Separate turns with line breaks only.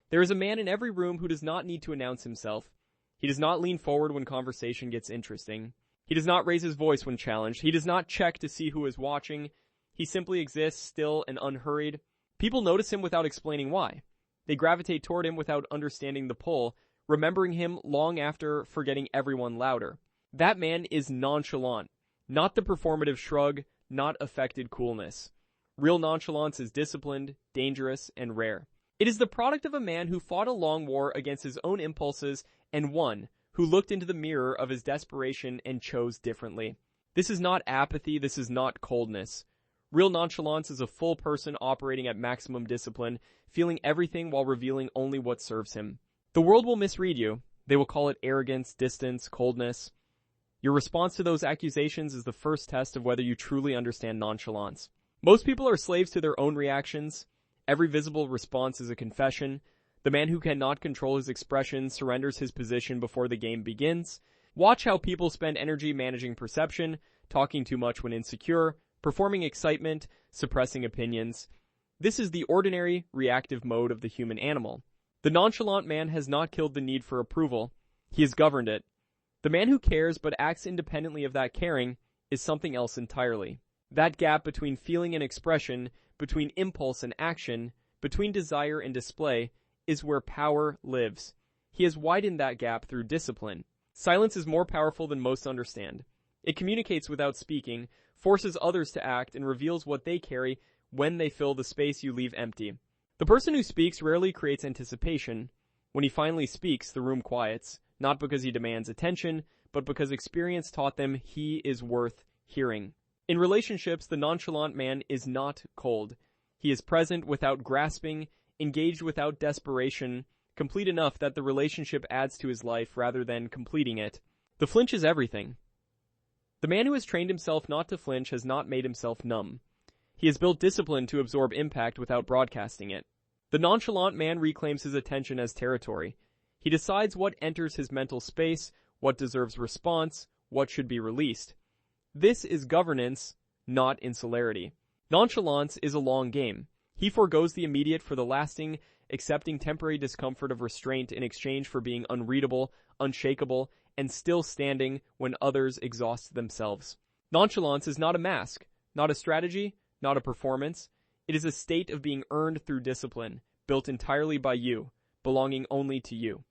There is a man in every room who does not need to announce himself. He does not lean forward when conversation gets interesting. He does not raise his voice when challenged. He does not check to see who is watching. He simply exists, still and unhurried. People notice him without explaining why. They gravitate toward him without understanding the pull, remembering him long after forgetting everyone louder. That man is nonchalant, not the performative shrug, not affected coolness. Real nonchalance is disciplined, dangerous, and rare. It is the product of a man who fought a long war against his own impulses and won, who looked into the mirror of his desperation and chose differently. This is not apathy, this is not coldness. Real nonchalance is a full person operating at maximum discipline, feeling everything while revealing only what serves him. The world will misread you. They will call it arrogance, distance, coldness. Your response to those accusations is the first test of whether you truly understand nonchalance. Most people are slaves to their own reactions. Every visible response is a confession. The man who cannot control his expression surrenders his position before the game begins. Watch how people spend energy managing perception, talking too much when insecure, performing excitement, suppressing opinions. This is the ordinary, reactive mode of the human animal. The nonchalant man has not killed the need for approval. He has governed it. The man who cares but acts independently of that caring is something else entirely. That gap between feeling and expression, between impulse and action, between desire and display, is where power lives. He has widened that gap through discipline. Silence is more powerful than most understand. It communicates without speaking, forces others to act, and reveals what they carry when they fill the space you leave empty. The person who speaks rarely creates anticipation. When he finally speaks, the room quiets, not because he demands attention, but because experience taught them he is worth hearing. In relationships, the nonchalant man is not cold. He is present without grasping, engaged without desperation, complete enough that the relationship adds to his life rather than completing it. The flinch is everything. The man who has trained himself not to flinch has not made himself numb. He has built discipline to absorb impact without broadcasting it. The nonchalant man reclaims his attention as territory. He decides what enters his mental space, what deserves response, what should be released. This is governance, not insularity. Nonchalance is a long game. He forgoes the immediate for the lasting, accepting temporary discomfort of restraint in exchange for being unreadable, unshakable, and still standing when others exhaust themselves. Nonchalance is not a mask, not a strategy, not a performance. It is a state of being earned through discipline, built entirely by you, belonging only to you.